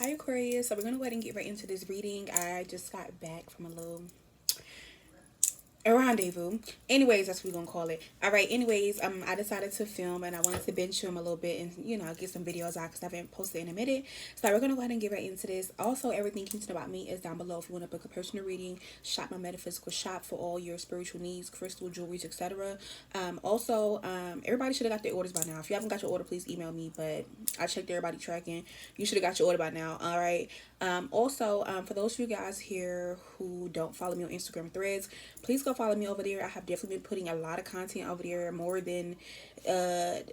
Hi Aquarius, so we're gonna go ahead and get right into this reading. I just got back from a rendezvous. Anyways, that's what we're gonna call it. All right. Anyways, I decided to film and I wanted to binge film a little bit and get some videos out because I haven't posted in a minute. So we're gonna go ahead and get right into this. Also, everything you need to know about me is down below. If you want to book a personal reading, shop my metaphysical shop for all your spiritual needs, crystal jewelries, etc. Everybody should have got their orders by now. If you haven't got your order, please email me. But I checked everybody tracking. You should have got your order by now. All right. For those of you guys here who don't follow me on Instagram threads, please go follow me over there. I have definitely been putting a lot of content over there, more than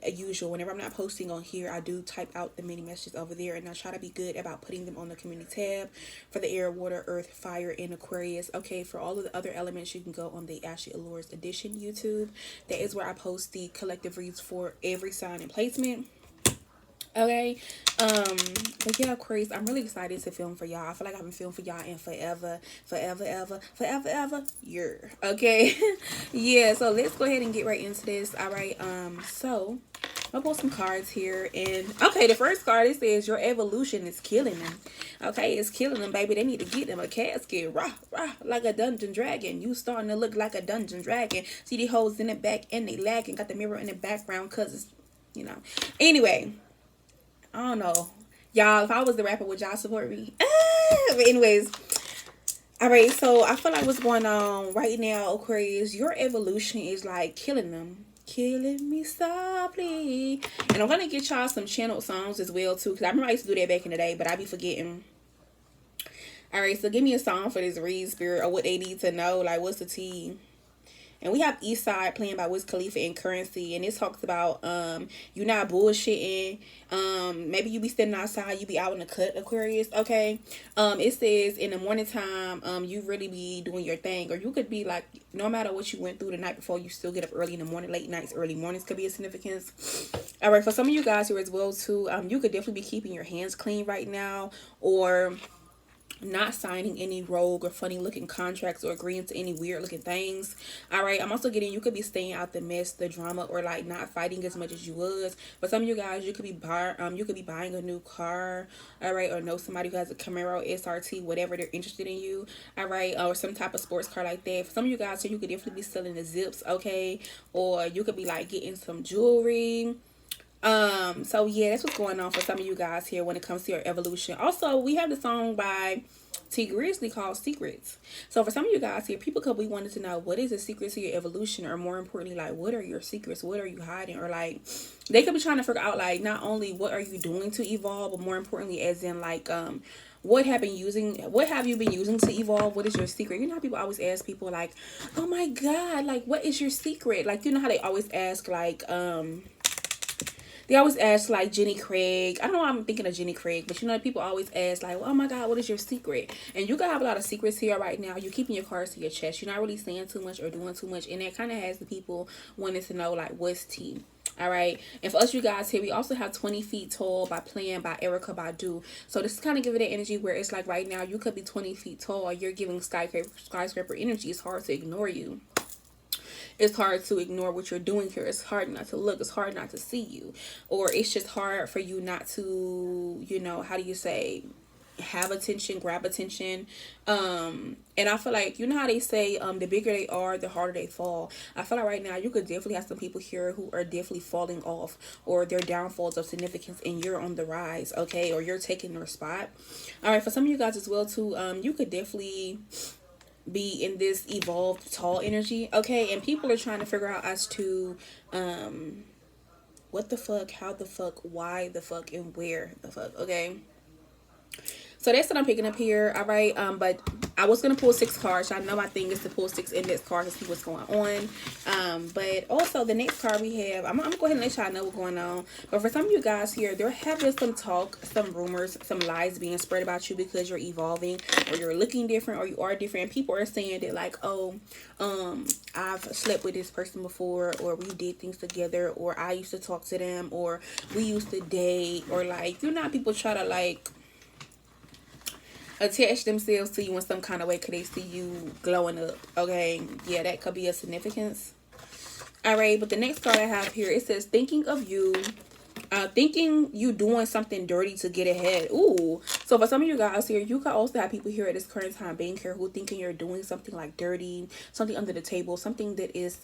usual. Whenever I'm not posting on here, I do type out the mini messages over there, and I try to be good about putting them on the community tab for the air, water, earth, fire, and Aquarius. Okay, for all of the other elements, you can go on the Allure edition YouTube. That is where I post the collective reads for every sign and placement. Okay, but yeah, Aquarius, I'm really excited to film for y'all. I feel like I haven't filmed for y'all in forever year. Okay, yeah. So let's go ahead and get right into this. All right. So I'll pull some cards here, and okay, the first card, it says your evolution is killing them. Okay, it's killing them, baby. They need to get them a casket, rah rah, like a dungeon dragon. You starting to look like a dungeon dragon. See the holes in the back, and they lagging. Got the mirror in the background, cause it's. Anyway. I don't know. Y'all, if I was the rapper, would y'all support me? But anyways. Alright, so I feel like what's going on right now, Aquarius, your evolution is like killing them. Killing me softly. And I'm going to get y'all some channeled songs as well, too. Because I remember I used to do that back in the day, but I be forgetting. Alright, so give me a song for this read, spirit, or what they need to know. Like, what's the tea? And we have East Side playing by Wiz Khalifa and Currency. And it talks about you not bullshitting. Maybe you be standing outside, you be out in the cut, Aquarius. Okay. It says in the morning time, you really be doing your thing. Or you could be like, no matter what you went through the night before, you still get up early in the morning. Late nights, early mornings could be a significance. All right, for some of you guys here as well too, you could definitely be keeping your hands clean right now, or not signing any rogue or funny looking contracts or agreeing to any weird looking things. All right, I'm also getting you could be staying out the mess, the drama, or like not fighting as much as you was. For some of you guys, you could be buying a new car. All right, or know somebody who has a Camaro, SRT, whatever, they're interested in you. All right, or some type of sports car like that. For some of you guys, so you could definitely be selling the zips. Okay, or you could be like getting some jewelry. So yeah, that's what's going on for some of you guys here when it comes to your evolution. Also, we have the song by T Grizzly called Secrets. So for some of you guys here, people could be wanting to know what is the secret to your evolution, or more importantly, like what are your secrets? What are you hiding? Or like they could be trying to figure out like not only what are you doing to evolve, but more importantly, as in like what have you been using to evolve? What is your secret? You know how people always ask people like, oh my god, like what is your secret? Like, you know how they always ask like they always ask like Jenny Craig. I don't know why I'm thinking of Jenny Craig, but you know, people always ask like, oh my god, what is your secret? And you gotta have a lot of secrets here right now. You're keeping your cards to your chest. You're not really saying too much or doing too much, and that kind of has the people wanting to know like what's tea. All right, and for us, you guys here, we also have 20 Feet Tall by Playing by Erica Badu. So this is kind of giving that energy where it's like right now you could be 20 feet tall, or you're giving skyscraper energy. It's hard to ignore you. It's hard to ignore what you're doing here. It's hard not to look. It's hard not to see you. Or it's just hard for you not to, how do you say, have attention, grab attention. And I feel like, you know how they say, the bigger they are, the harder they fall. I feel like right now you could definitely have some people here who are definitely falling off, or their downfalls of significance, and you're on the rise, okay? Or you're taking their spot. All right, for some of you guys as well too, you could definitely be in this evolved tall energy, okay? And people are trying to figure out as to what the fuck, how the fuck, why the fuck, and where the fuck, okay? So that's what I'm picking up here. All right, but I was gonna pull 6 cards. I know my thing is to pull 6 index cards to see what's going on. But also the next card we have, I'm gonna go ahead and let y'all know what's going on. But for some of you guys here, there have been some talk, some rumors, some lies being spread about you because you're evolving, or you're looking different, or you are different. And people are saying that like, oh, I've slept with this person before, or we did things together, or I used to talk to them, or we used to date, or like, people try to like attach themselves to you in some kind of way because they see you glowing up, okay? Yeah, that could be a significance. All right, but the next card I have here, it says thinking of you Thinking you doing something dirty to get ahead. Ooh. So for some of you guys here, you could also have people here at this current time being here who thinking you're doing something like dirty, something under the table, something that is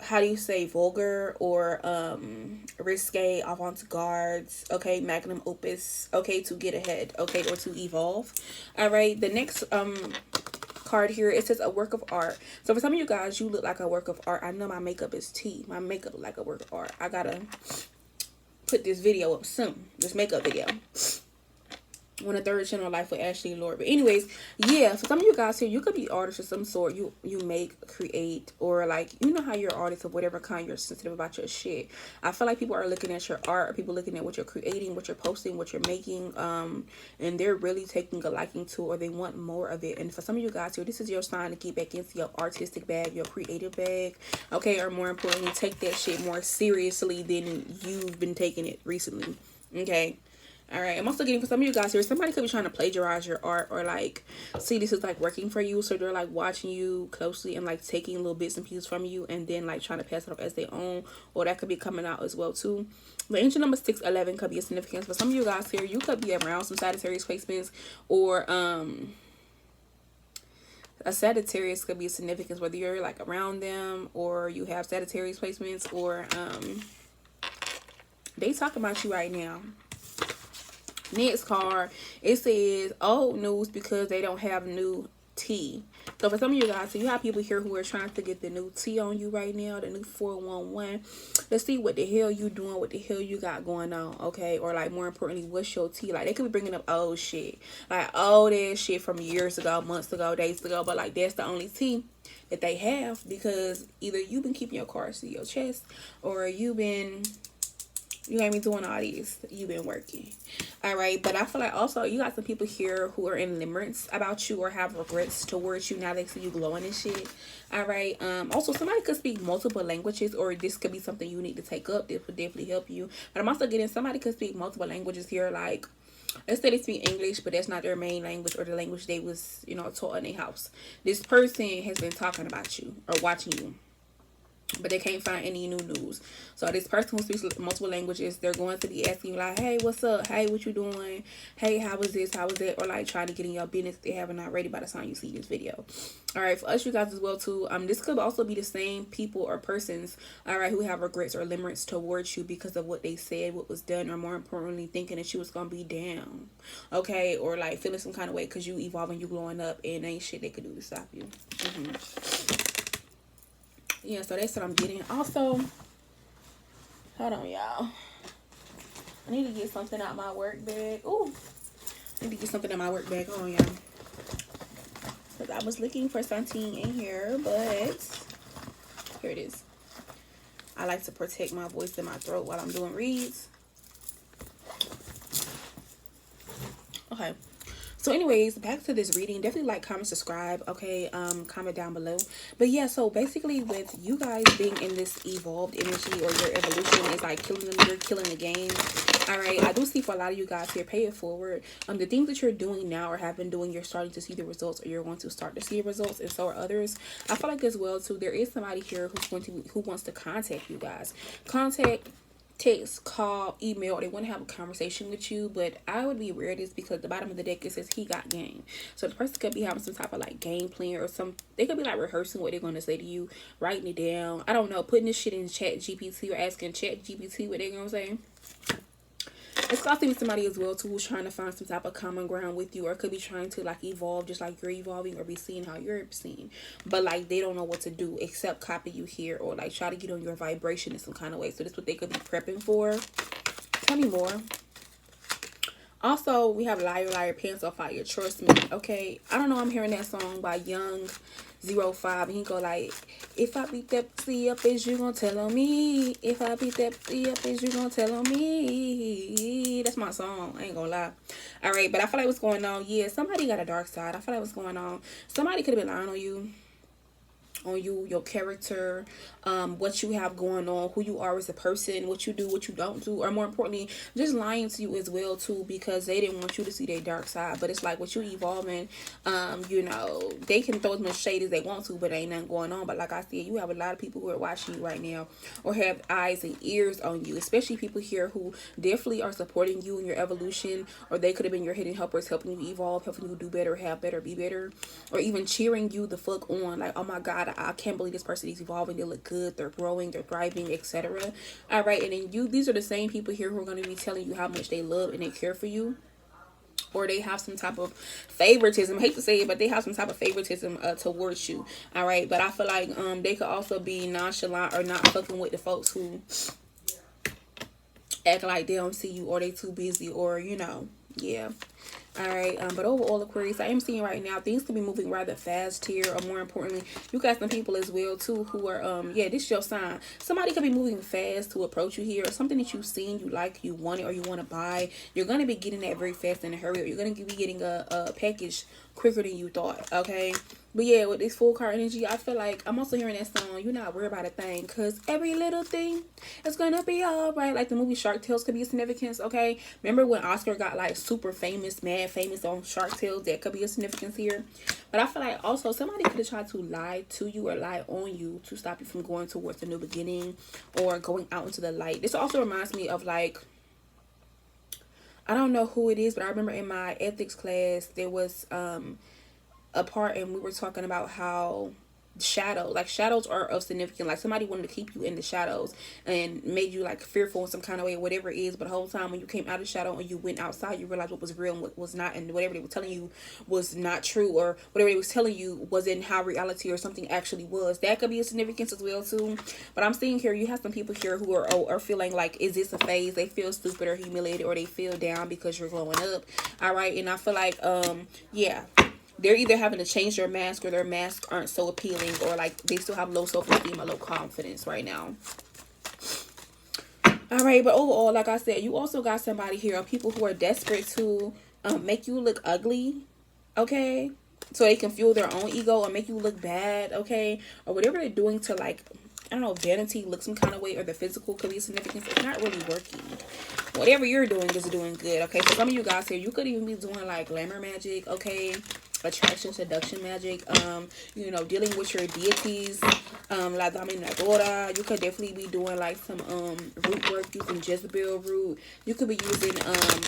how do you say, vulgar or risque, avant-garde, okay, magnum opus, okay, to get ahead, okay, or to evolve. All right, the next card here, it says a work of art. So for some of you guys, you look like a work of art. I know my makeup is tea. My makeup look like a work of art. I gotta put this video up soon, this makeup video, on the third channel, Life with Ashley Allure. But anyways, yeah, for some of you guys here, you could be artists of some sort. You make, create, or like, you know how you're artists of whatever kind, you're sensitive about your shit. I feel like people are looking at your art, or people looking at what you're creating, what you're posting, what you're making, and they're really taking a liking to, or they want more of it. And for some of you guys here, this is your sign to get back into your artistic bag, your creative bag, okay, or more importantly, take that shit more seriously than you've been taking it recently, okay. All right, I'm also getting, for some of you guys here, somebody could be trying to plagiarize your art, or like see this is like working for you, so they're like watching you closely and like taking little bits and pieces from you and then like trying to pass it off as their own, or that could be coming out as well too. But angel number 611 could be a significance for some of you guys here. You could be around some Sagittarius placements, or a Sagittarius could be a significance, whether you're like around them or you have Sagittarius placements, or they talking about you right now. Next card, it says old news because they don't have new tea. So for some of you guys, so you have people here who are trying to get the new tea on you right now, the new 411. Let's see what the hell you doing, what the hell you got going on, okay? Or like more importantly, what's your tea? Like they could be bringing up old shit, like old ass shit from years ago, months ago, days ago, but like that's the only tea that they have, because either you've been keeping your cards to your chest, or you ain't been doing all these. You've been working. All right. But I feel like also you got some people here who are in limerence about you or have regrets towards you now they see you glowing and shit. All right. Also, somebody could speak multiple languages, or this could be something you need to take up. This would definitely help you. But I'm also getting somebody could speak multiple languages here. Like, let's say they speak English, but that's not their main language or the language they was, taught in their house. This person has been talking about you or watching you, but they can't find any new news. So this person who speaks multiple languages, they're going to be asking you like, hey, what's up? Hey, what you doing? Hey, how was this? How was that? Or like trying to get in your business if they haven't already by the time you see this video. All right, for us, you guys as well too. This could also be the same people or persons, all right, who have regrets or limerence towards you because of what they said, what was done, or more importantly, thinking that you was gonna be down, okay, or like feeling some kind of way because you evolving, you growing up, and ain't shit they could do to stop you. Yeah, so that's what I'm getting. Also, hold on, y'all. I need to get something out my work bag. Ooh, I need to get something out my work bag. Hold on, y'all. Because I was looking for something in here, but here it is. I like to protect my voice and my throat while I'm doing reads. Okay. So anyways, back to this reading. Definitely like, comment, subscribe, okay? Comment down below. But yeah, so basically with you guys being in this evolved energy, or your evolution is like killing them, you're killing the game. All right, I do see for a lot of you guys here, pay it forward. The things that you're doing now or have been doing, you're starting to see the results, or you're going to start to see the results, and so are others. I feel like as well too, there is somebody here who wants to contact you guys. Text, call, email, or they want to have a conversation with you. But I would be aware of this because at the bottom of the deck it says he got game. So the person could be having some type of like game plan, or they could be like rehearsing what they're going to say to you, writing it down, I don't know, putting this shit in Chat GPT, or asking Chat GPT what they're going to say. It's also be somebody as well too who's trying to find some type of common ground with you, or could be trying to like evolve just like you're evolving, or be seeing how you're seeing, but like they don't know what to do except copy you here, or like try to get on your vibration in some kind of way. So that's what they could be prepping for. Tell me more. Also, we have Liar, Liar, Pants on Fire, Trust Me. Okay, I don't know, I'm hearing that song by Young 05, and he go like, if I beat that pussy up, is you gonna tell on me? If I beat that pussy up, is you gonna tell on me? That's my song, I ain't gonna lie. All right, but I feel like what's going on, yeah, somebody got a dark side. I feel like what's going on, somebody could have been lying on you. on you, your character, what you have going on, who you are as a person, what you do, what you don't do, or more importantly, just lying to you as well too, because they didn't want you to see their dark side. But it's like with you evolving, you know, they can throw as much shade as they want to, but ain't nothing going on. But like I said, you have a lot of people who are watching you right now, or have eyes and ears on you, especially people here who definitely are supporting you in your evolution, or they could have been your hidden helpers, helping you evolve, helping you do better, have better, be better, or even cheering you the fuck on, like, oh my god, I can't believe this person is evolving, they look good, they're growing, they're thriving, etc. All right, and then these are the same people here who are going to be telling you how much they love and they care for you, or they have some type of favoritism. I hate to say it, but they have some type of favoritism towards you. All right, but I feel like they could also be nonchalant or not fucking with the folks who act like they don't see you, or they too busy, or you know, yeah. All right, but overall, Aquarius, I am seeing right now things can be moving rather fast here, or more importantly, you got some people as well too who are yeah, this is your sign. Somebody could be moving fast to approach you here, or something that you've seen, you like, you want it, or you want to buy. You're gonna be getting that very fast in a hurry, or you're gonna be getting a package quicker than you thought. Okay, but yeah, with this full card energy, I feel like I'm also hearing that song, you're not worried about a thing, because every little thing is gonna be all right. Like the movie Shark Tales could be a significance. Okay, remember when Oscar got like super famous, mad famous on Shark Tales? That could be a significance here. But I feel like also somebody could have tried to lie to you or lie on you to stop you from going towards the new beginning or going out into the light. This also reminds me of, like, I don't know who it is, but I remember in my ethics class there was a part, and we were talking about how shadows are of significance. Like somebody wanted to keep you in the shadows and made you like fearful in some kind of way, whatever it is. But the whole time when you came out of the shadow and you went outside, you realized what was real and what was not, and whatever they were telling you was not true, or whatever they was telling you wasn't how reality or something actually was. That could be a significance as well too. But I'm seeing here you have some people here who are feeling like, is this a phase? They feel stupid or humiliated, or they feel down because you're glowing up. All right, and I feel like yeah, they're either having to change their mask, or their masks aren't so appealing, or like they still have low self-esteem or low confidence right now. All right, but overall, like I said, you also got somebody here, or people who are desperate to make you look ugly, okay? So they can fuel their own ego or make you look bad, okay? Or whatever they're doing to, like, I don't know, vanity, look some kind of way, or the physical could be significant. It's not really working. Whatever you're doing is doing good, okay? So some of you guys here, you could even be doing like glamour magic, okay? Attraction, seduction magic, you know, dealing with your deities, la dominadora. You could definitely be doing like some root work, using Jezebel root. You could be using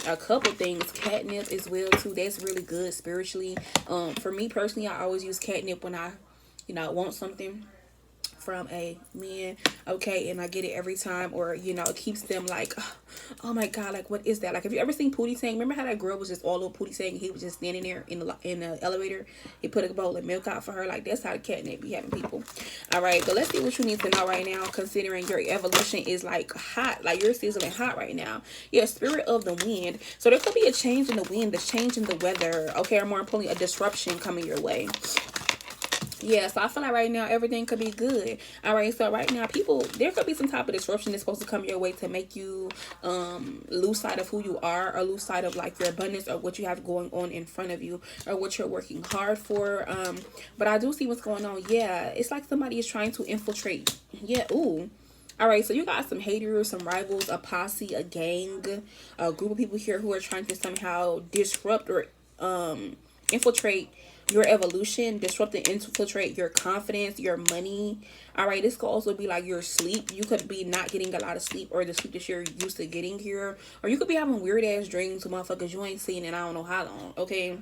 a couple things, catnip as well too. That's really good spiritually. For me personally, I always use catnip when I, you know, want something from a man, okay, and I get it every time, or you know, it keeps them like, oh my god, like what is that? Like, have you ever seen Puttin? Remember how that girl was just all over Puttin? He was just standing there in the elevator. He put a bowl of milk out for her. Like, that's how the catnip be having people. All right, but let's see what you need to know right now, considering your evolution is like hot, like you're sizzling hot right now. Yeah, spirit of the wind. So there could be a change in the wind, a change in the weather, okay, or more importantly, a disruption coming your way. Yeah, so I feel like right now everything could be good. All right, so right now people, there could be some type of disruption that's supposed to come your way to make you lose sight of who you are, or lose sight of like your abundance, or what you have going on in front of you, or what you're working hard for. But I do see what's going on. Yeah, it's like somebody is trying to infiltrate. Yeah, ooh. All right, so you got some haters, some rivals, a posse, a gang, a group of people here who are trying to somehow disrupt or infiltrate your evolution, disrupt and infiltrate your confidence, your money. All right, this could also be like your sleep. You could be not getting a lot of sleep, or the sleep that you're used to getting here, or you could be having weird ass dreams with motherfuckers you ain't seen in I don't know how long, okay?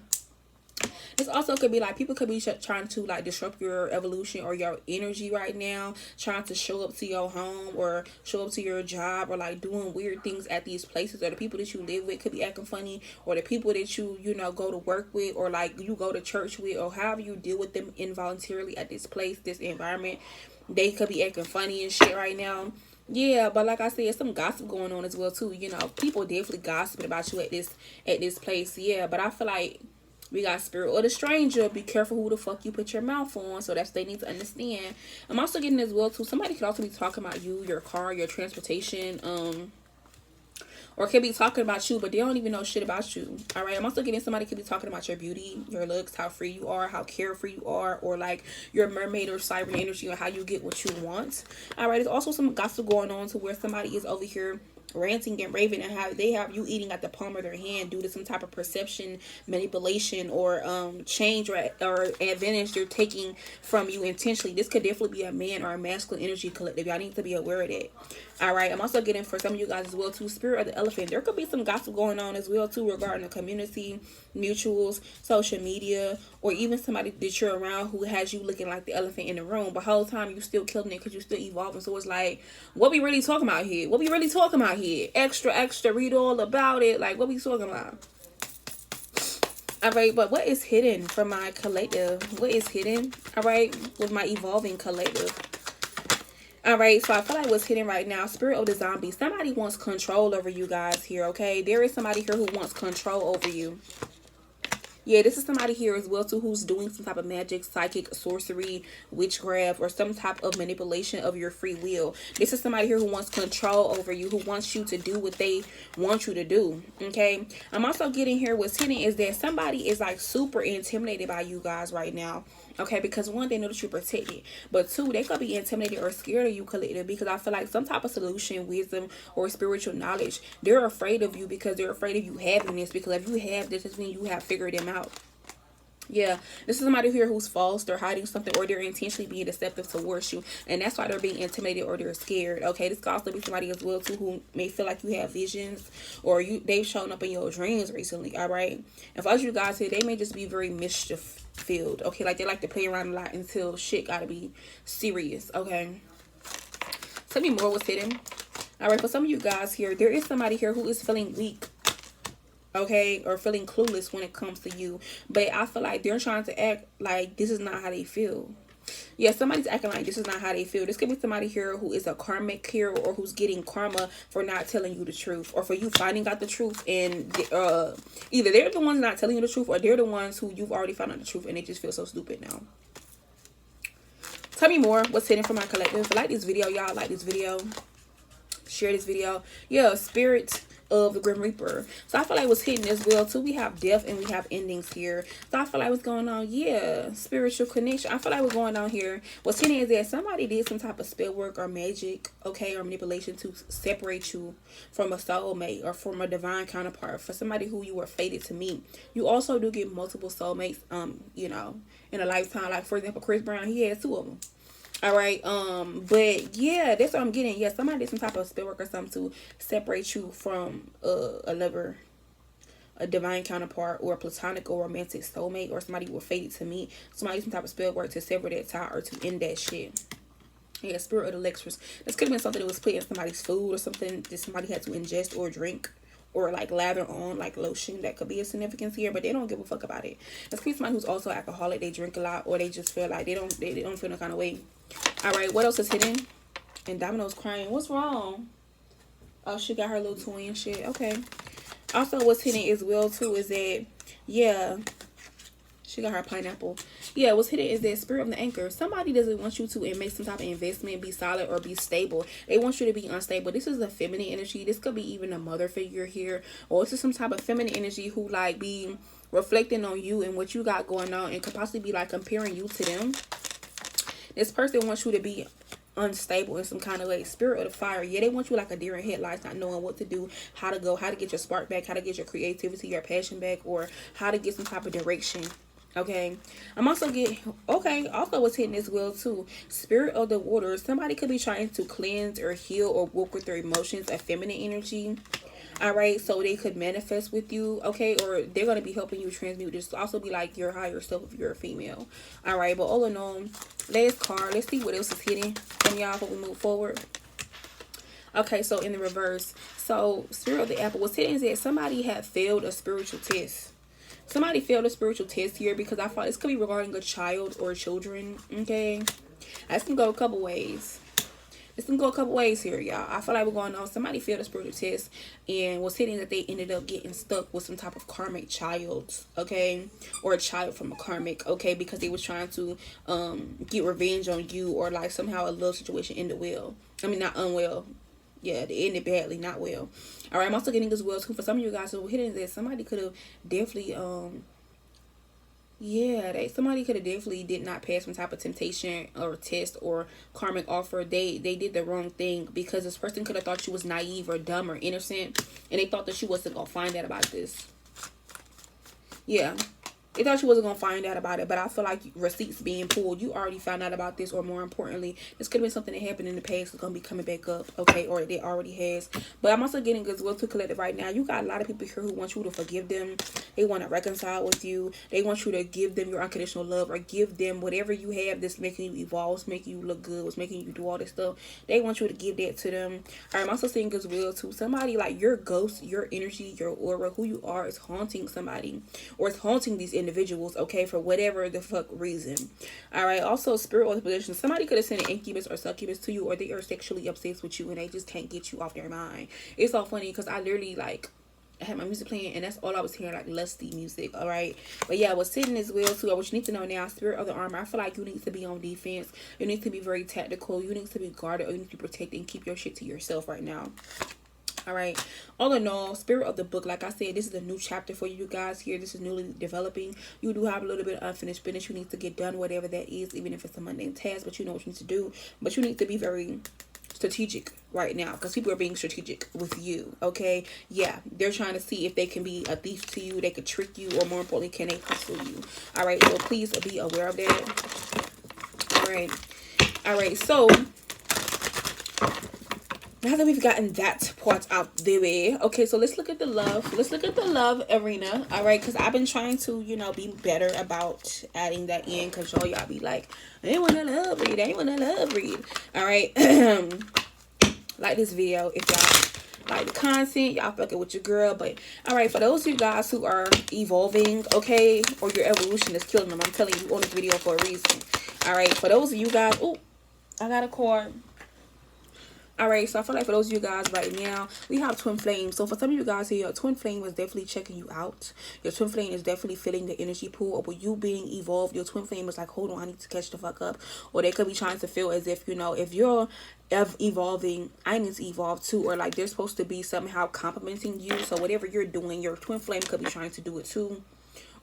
This also could be like people could be trying to like disrupt your evolution or your energy right now, trying to show up to your home or show up to your job, or like doing weird things at these places, or the people that you live with could be acting funny, or the people that you know go to work with, or like you go to church with, or however you deal with them involuntarily at this place, this environment, they could be acting funny and shit right now. Yeah, but like I said, some gossip going on as well too. You know, people definitely gossiping about you at this place. Yeah, but I feel like we got spirit or the stranger. Be careful who the fuck you put your mouth on. So that's they need to understand. I'm also getting as well too. Somebody could also be talking about you, your car, your transportation, or could be talking about you, but they don't even know shit about you. All right. I'm also getting somebody could be talking about your beauty, your looks, how free you are, how carefree you are, or like your mermaid or siren energy, or how you get what you want. All right. There's also some gossip going on to where somebody is over here ranting and raving and how they have you eating at the palm of their hand due to some type of perception, manipulation, or change or advantage they're taking from you intentionally. This could definitely be a man or a masculine energy collective. Y'all need to be aware of that. All right. I'm also getting for some of you guys as well too, spirit of the elephant. There could be some gossip going on as well too regarding the community, mutuals, social media, or even somebody that you're around who has you looking like the elephant in the room, but the whole time you still killing it because you still evolving. So it's like, what we really talking about here? What we really talking about here? Extra, read all about it. Like, what we talking about? All right, but what is hidden from my collective? What is hidden? All right, with my evolving collective. All right, so I feel like what's hidden right now, spirit of the zombie. Somebody wants control over you guys here, okay? There is somebody here who wants control over you. Yeah, this is somebody here as well too who's doing some type of magic, psychic, sorcery, witchcraft, or some type of manipulation of your free will. This is somebody here who wants control over you, who wants you to do what they want you to do. Okay, I'm also getting here what's hidden is that somebody is like super intimidated by you guys right now. Okay, because one, they know that you're protected, but two, they could be intimidated or scared of you, collective, because I feel like some type of solution, wisdom, or spiritual knowledge, they're afraid of you because they're afraid of you having this, because if you have this, it means you have figured them out. Yeah, this is somebody here who's false, they're hiding something, or they're intentionally being deceptive towards you, and that's why they're being intimidated or they're scared. Okay, this could also be somebody as well too who may feel like you have visions, or they've shown up in your dreams recently. All right, and for you guys here, they may just be very mischief filled. Okay, like they like to play around a lot until shit gotta be serious. Okay, tell me more what's hidden. All right, for some of you guys here, there is somebody here who is feeling weak, okay, or feeling clueless when it comes to you, but I feel like they're trying to act like this is not how they feel. Yeah, somebody's acting like this is not how they feel. This could be somebody here who is a karmic here, or who's getting karma for not telling you the truth, or for you finding out the truth, and either they're the ones not telling you the truth, or they're the ones who you've already found out the truth and they just feel so stupid now. Tell me more what's hidden from my collective. Like this video, y'all. Like this video, share this video. Yeah, spirit of the Grim Reaper. So I feel like what's hidden as well too, we have death and we have endings here. So I feel like what's going on, yeah, spiritual connection. I feel like what's going on here, what's hidden is that somebody did some type of spell work or magic, okay, or manipulation to separate you from a soulmate or from a divine counterpart, for somebody who you were fated to meet. You also do get multiple soulmates, you know, in a lifetime. Like for example, Chris Brown, he had 2 of them. All right, but yeah, that's what I'm getting. Yeah, somebody did some type of spell work or something to separate you from a lover, a divine counterpart, or a platonic or romantic soulmate, or somebody you were fated to meet. Somebody did some type of spell work to sever that tie or to end that shit. Yeah, spirit of the lectures. This could have been something that was put in somebody's food, or something that somebody had to ingest or drink, or like lather on, like lotion. That could be a significance here, but they don't give a fuck about it. This could be somebody who's also alcoholic. They drink a lot, or they just feel like they don't feel no kind of way. All right, what else is hidden? And Domino's crying. What's wrong? Oh, she got her little toy and shit. Okay. Also, what's hidden as well too is that, yeah, she got her pineapple. Yeah, what's hidden is that spirit of the anchor. Somebody doesn't want you to make some type of investment, be solid, or be stable. They want you to be unstable. This is a feminine energy. This could be even a mother figure here, or this is some type of feminine energy who like be reflecting on you and what you got going on, and could possibly be like comparing you to them. This person wants you to be unstable in some kind of way. Spirit of the fire. Yeah, they want you like a deer in headlights, not knowing what to do, how to go, how to get your spark back, how to get your creativity, your passion back, or how to get some type of direction. Okay, I'm also getting, okay, also what's hidden as well too, spirit of the water. Somebody could be trying to cleanse or heal or work with their emotions, a feminine energy. All right, so they could manifest with you, okay, or they're going to be helping you transmute. This also be like your higher self if you're a female. All right, but all in all, last card, let's see what else is hidden from y'all before we move forward. Okay, so in the reverse, so spirit of the apple, what's hidden is that somebody had failed a spiritual test. Somebody failed a spiritual test here, because I thought this could be regarding a child or children. Okay, this can go a couple ways. This can go a couple ways here, y'all. I feel like we're going on. Somebody failed a spiritual test, and was hitting that they ended up getting stuck with some type of karmic child, okay, or a child from a karmic, okay, because they was trying to get revenge on you, or like somehow a love situation ended well. I mean, not unwell. Yeah, they ended badly, not well. All right, I'm also getting as well too for some of you guys who were hitting this. Somebody could have definitely yeah, somebody could have definitely did not pass some type of temptation or test or karmic offer. They did the wrong thing because this person could have thought you was naive or dumb or innocent, and they thought that she wasn't gonna find out about this. Yeah, they thought you wasn't gonna find out about it, but I feel like receipts being pulled, you already found out about this, or more importantly, this could have been something that happened in the past that's gonna be coming back up, okay, or it already has. But I'm also getting as well to collective right now. You got a lot of people here who want you to forgive them. They want to reconcile with you. They want you to give them your unconditional love, or give them whatever you have that's making you evolve, what's making you look good, what's making you do all this stuff. They want you to give that to them. I'm also seeing as well to somebody like your ghost, your energy, your aura, who you are is haunting somebody, or it's haunting these individuals, okay, for whatever the fuck reason. All right, also spirit or position, somebody could have sent an incubus or succubus to you, or they are sexually obsessed with you and they just can't get you off their mind. It's so funny because I literally like I had my music playing and that's all I was hearing, like lusty music. All right, but yeah, I was sitting as well too. What you need to know now, spirit of the armor, I feel like you need to be on defense. You need to be very tactical. You need to be guarded, or you need to protect and keep your shit to yourself right now. All right, all in all, spirit of the book, like I said, this is a new chapter for you guys here. This is newly developing. You do have a little bit of unfinished business you need to get done, whatever that is, even if it's a mundane task, but you know what you need to do. But you need to be very strategic right now, because people are being strategic with you, okay? Yeah, they're trying to see if they can be a thief to you, they could trick you, or more importantly, can they hustle you? All right, so please be aware of that. All right, so now that we've gotten that part out the way, okay, so let's look at the love. Let's look at the love arena, all right? Because I've been trying to, you know, be better about adding that in, because y'all be like, I ain't want to love read, I ain't want to love read, all right? Like this video if y'all like the content, y'all fucking with your girl. But all right, for those of you guys who are evolving, okay, or your evolution is killing them, I'm telling you on this video for a reason. All right, for those of you guys, oh, I got a card. All right, so I feel like for those of you guys right now, we have twin flames. So for some of you guys here, your twin flame is definitely checking you out. Your twin flame is definitely feeling the energy pool. Or with you being evolved, your twin flame is like, hold on, I need to catch the fuck up. Or they could be trying to feel as if, you know, if you're evolving, I need to evolve too. Or like they're supposed to be somehow complimenting you. So whatever you're doing, your twin flame could be trying to do it too,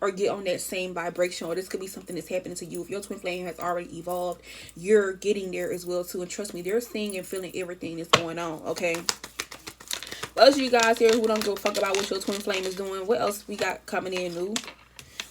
or get on that same vibration. Or this could be something that's happening to you. If your twin flame has already evolved, you're getting there as well too. And trust me, they're seeing and feeling everything that's going on, okay? Those of you guys here who don't give a fuck about what your twin flame is doing, what else we got coming in new?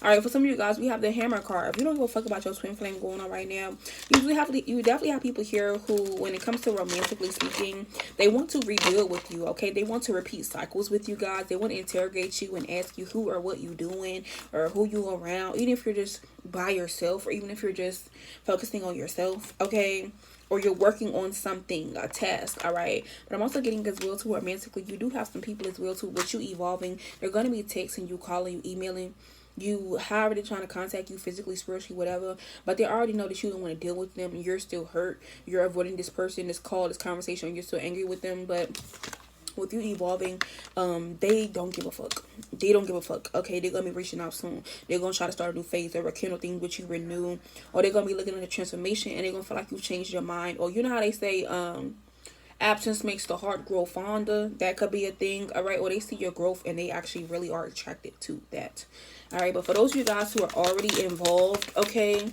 All right, for some of you guys, we have the hammer card. If you don't give a fuck about your twin flame going on right now, you definitely have people here who, when it comes to romantically speaking, they want to rebuild with you, okay? They want to repeat cycles with you guys. They want to interrogate you and ask you who or what you doing, or who you around, even if you're just by yourself, or even if you're just focusing on yourself, okay? Or you're working on something, a task, all right? But I'm also getting as well too romantically, you do have some people as well too with you evolving. They're going to be texting you, calling you, emailing you, however they're trying to contact you physically, spiritually, whatever, but they already know that you don't want to deal with them, and you're still hurt. You're avoiding this person, this call, this conversation, you're still angry with them. But with you evolving, they don't give a fuck. They don't give a fuck, okay? They're gonna be reaching out soon. They're gonna try to start a new phase or rekindle things with you, renew, or they're gonna be looking at a transformation, and they're gonna feel like you've changed your mind. Or you know how they say absence makes the heart grow fonder? That could be a thing, all right? Or they see your growth and they actually really are attracted to that. All right, but for those of you guys who are already involved, okay,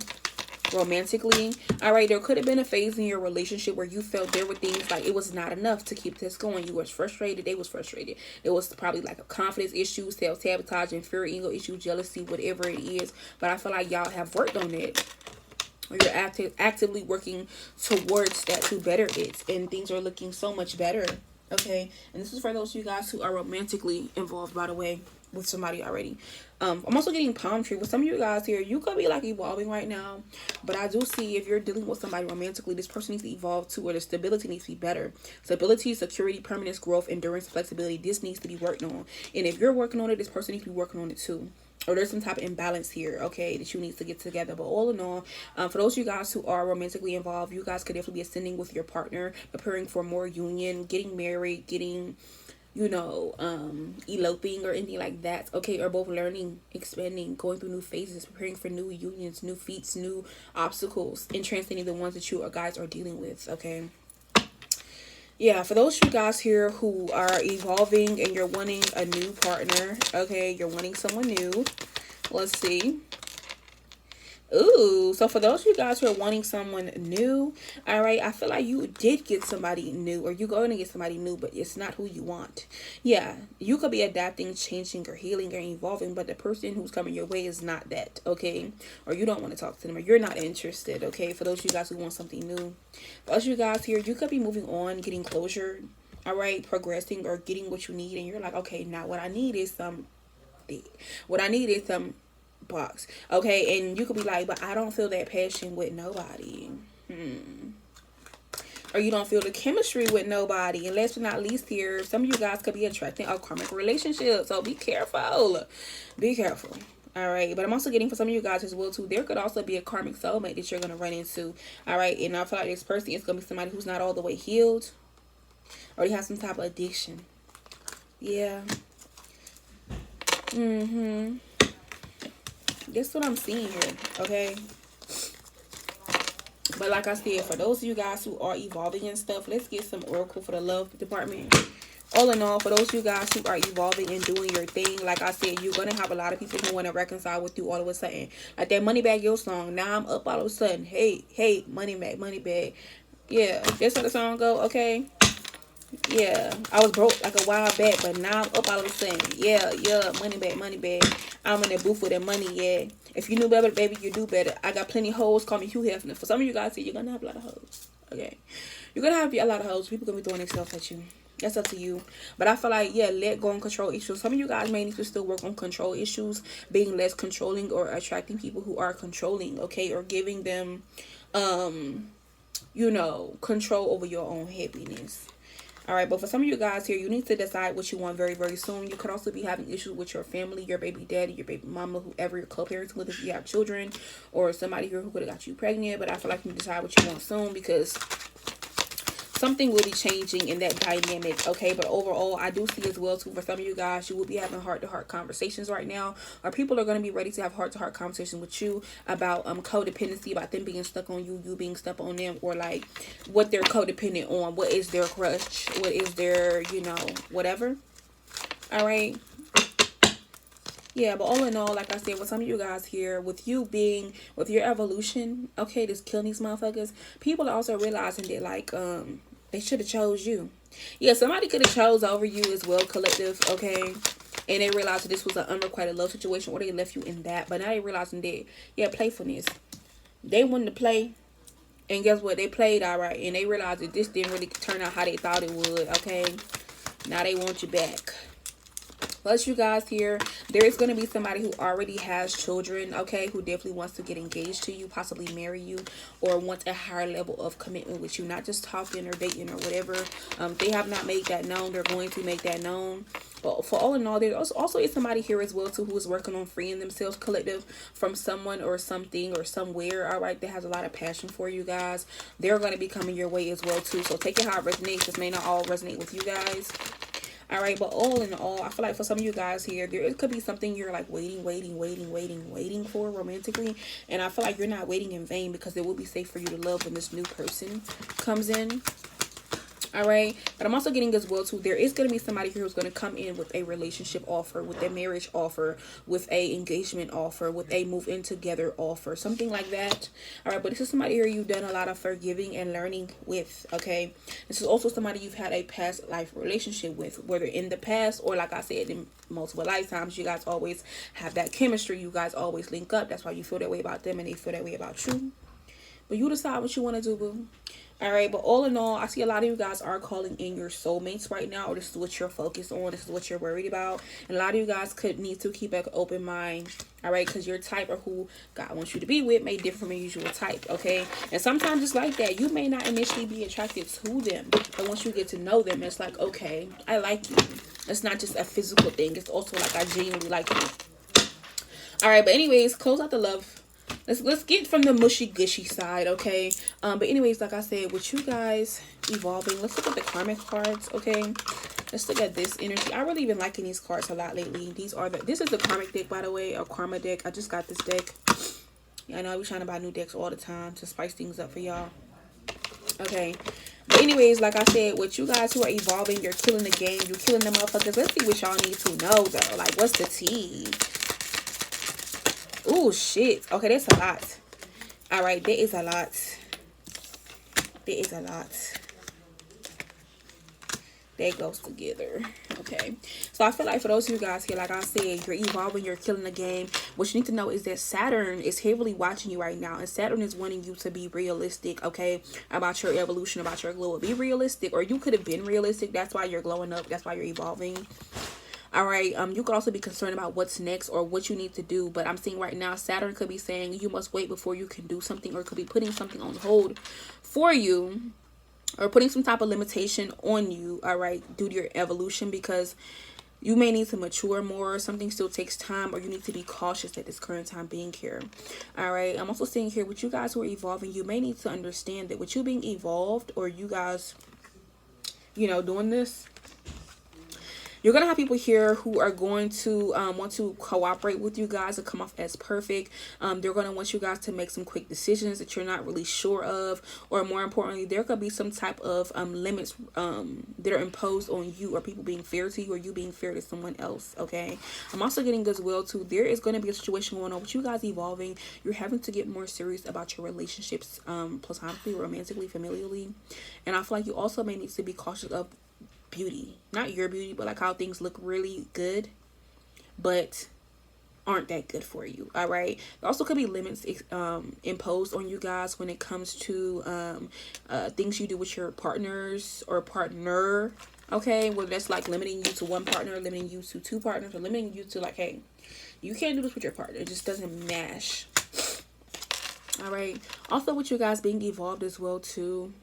romantically, all right, there could have been a phase in your relationship where you felt there were things like it was not enough to keep this going. You was frustrated, they was frustrated. It was probably like a confidence issue, self-sabotage, fear, ego issue, jealousy, whatever it is. But I feel like y'all have worked on it, or you're actively working towards that to better it, and things are looking so much better, okay? And this is for those of you guys who are romantically involved, by the way, with somebody already. I'm also getting palm tree. With some of you guys here, you could be like evolving right now, but I do see if you're dealing with somebody romantically, this person needs to evolve too, or the stability needs to be better. Stability, security, permanence, growth, endurance, flexibility, this needs to be worked on. And if you're working on it, this person needs to be working on it too. Or there's some type of imbalance here, okay, that you need to get together. But all in all, for those of you guys who are romantically involved, you guys could definitely be ascending with your partner, preparing for more union, getting married, getting, you know, eloping or anything like that, okay? Or both learning, expanding, going through new phases, preparing for new unions, new feats, new obstacles, and transcending the ones that you guys are dealing with, okay? Yeah, for those of you guys here who are evolving and you're wanting a new partner, okay, you're wanting someone new. Let's see. Ooh, so for those of you guys who are wanting someone new, all right, I feel like you did get somebody new, or you're going to get somebody new, but it's not who you want. Yeah, you could be adapting, changing, or healing, or evolving, but the person who's coming your way is not that, okay? Or you don't want to talk to them, or you're not interested, okay? For those of you guys who want something new, for those of you guys here, you could be moving on, getting closure, all right, progressing, or getting what you need, and you're like, okay, now what I need is some box, okay? And you could be like, but I don't feel that passion with nobody, or you don't feel the chemistry with nobody. And last but not least here, some of you guys could be attracting a karmic relationship, so be careful, all right? But I'm also getting for some of you guys as well too, there could also be a karmic soulmate that you're going to run into, all right? And I feel like this person is going to be somebody who's not all the way healed, or they have some type of addiction. Yeah. That's what I'm seeing here, okay? But like I said, for those of you guys who are evolving and stuff, let's get some oracle for the love department. All in all, for those of you guys who are evolving and doing your thing, like I said, you're going to have a lot of people who want to reconcile with you all of a sudden. Like that Money Bag Yo song, now I'm up all of a sudden. Hey, money bag. Yeah, that's how the song go, okay? Yeah, I was broke like a while back, but now I'm up all of a sudden. Yeah, money bag. I'm in the booth with that money, yeah. If you knew better, baby, you do better. I got plenty of hoes, call me Hugh Hefner. For some of you guys, you're going to have a lot of hoes, okay? You're going to have a lot of hoes. People going to be throwing themselves at you. That's up to you. But I feel like, yeah, let go and control issues. Some of you guys may need to still work on control issues, being less controlling or attracting people who are controlling, okay? Or giving them, you know, control over your own happiness. All right, but for some of you guys here, you need to decide what you want very, very soon. You could also be having issues with your family, your baby daddy, your baby mama, whoever you're co-parenting with if you have children, or somebody here who could have got you pregnant. But I feel like you need to decide what you want soon, because something will be changing in that dynamic, okay? But overall, I do see as well too, for some of you guys, you will be having heart-to-heart conversations right now, or people are going to be ready to have heart-to-heart conversations with you about codependency, about them being stuck on you, you being stuck on them, or like what they're codependent on, what is their crush, what is their, you know, whatever. All right. Yeah, but all in all, like I said, with some of you guys here, with you being, with your evolution, okay, just killing these motherfuckers, people are also realizing that, like, they should have chose you. Yeah, somebody could have chose over you as well, collective, okay? And they realized that this was an unrequited love situation, or they left you in that. But now they realizing that, yeah, playfulness. They wanted to play, and guess what? They played all right, and they realized that this didn't really turn out how they thought it would, okay? Now they want you back. Plus, you guys here, there is going to be somebody who already has children, okay, who definitely wants to get engaged to you, possibly marry you, or wants a higher level of commitment with you, not just talking or dating or whatever. They have not made that known. They're going to make that known. But for all in all, there also is somebody here as well too who is working on freeing themselves, collective, from someone or something or somewhere, all right, that has a lot of passion for you guys. They're going to be coming your way as well too. So take it how it resonates. This may not all resonate with you guys. All right, but all in all, I feel like for some of you guys here, it could be something you're like waiting for romantically. And I feel like you're not waiting in vain, because it will be safe for you to love when this new person comes in. All right, but I'm also getting as well too, there is going to be somebody here who's going to come in with a relationship offer, with a marriage offer, with a engagement offer, with a move in together offer, something like that. All right, but this is somebody here you've done a lot of forgiving and learning with, okay? This is also somebody you've had a past life relationship with, whether in the past or, like I said, in multiple lifetimes. You guys always have that chemistry. You guys always link up. That's why you feel that way about them and they feel that way about you. But you decide what you want to do, boo. All right, but all in all, I see a lot of you guys are calling in your soulmates right now, or this is what you're focused on. This is what you're worried about. And a lot of you guys could need to keep an open mind, all right, because your type or who God wants you to be with may differ from your usual type, okay? And sometimes it's like that. You may not initially be attracted to them, but once you get to know them, it's like, okay, I like you. It's not just a physical thing. It's also like I genuinely like you. All right, but anyways, close out the love. Let's get from the mushy gushy side, okay? But anyways, like I said, with you guys evolving, let's look at the karmic cards, okay? Let's look at this energy. I really been liking these cards a lot lately. This is the karmic deck, by the way, a karma deck. I just got this deck. Yeah, I know I be trying to buy new decks all the time to spice things up for y'all. Okay, But anyways, like I said, with you guys who are evolving, you're killing the game. You're killing the motherfuckers. Let's see what y'all need to know, though. Like, what's the tea? Ooh, shit. Okay, that's a lot. All right, there is a lot. There is a lot. That goes together. Okay, so I feel like for those of you guys here, like I said, you're evolving, you're killing the game. What you need to know is that Saturn is heavily watching you right now, and Saturn is wanting you to be realistic, okay, about your evolution, about your glow. Be realistic, or you could have been realistic. That's why you're glowing up. That's why you're evolving. All right, you could also be concerned about what's next or what you need to do. But I'm seeing right now, Saturn could be saying you must wait before you can do something, or could be putting something on hold for you, or putting some type of limitation on you, all right, due to your evolution, because you may need to mature more. Something still takes time, or you need to be cautious at this current time being here. All right, I'm also seeing here with you guys who are evolving, you may need to understand that with you being evolved, or you guys, you know, doing this, you're going to have people here who are going to want to cooperate with you guys and come off as perfect. They're going to want you guys to make some quick decisions that you're not really sure of. Or more importantly, there could be some type of limits that are imposed on you, or people being fair to you, or you being fair to someone else, okay? I'm also getting as well, too, there is going to be a situation going on with you guys evolving. You're having to get more serious about your relationships, platonically, romantically, familially. And I feel like you also may need to be cautious of beauty, not your beauty, but like how things look really good but aren't that good for you. All right, there also could be limits imposed on you guys when it comes to things you do with your partners or partner, okay, whether that's like limiting you to one partner, limiting you to two partners, or limiting you to like, hey, you can't do this with your partner, it just doesn't mash. All right, also with you guys being evolved as well too,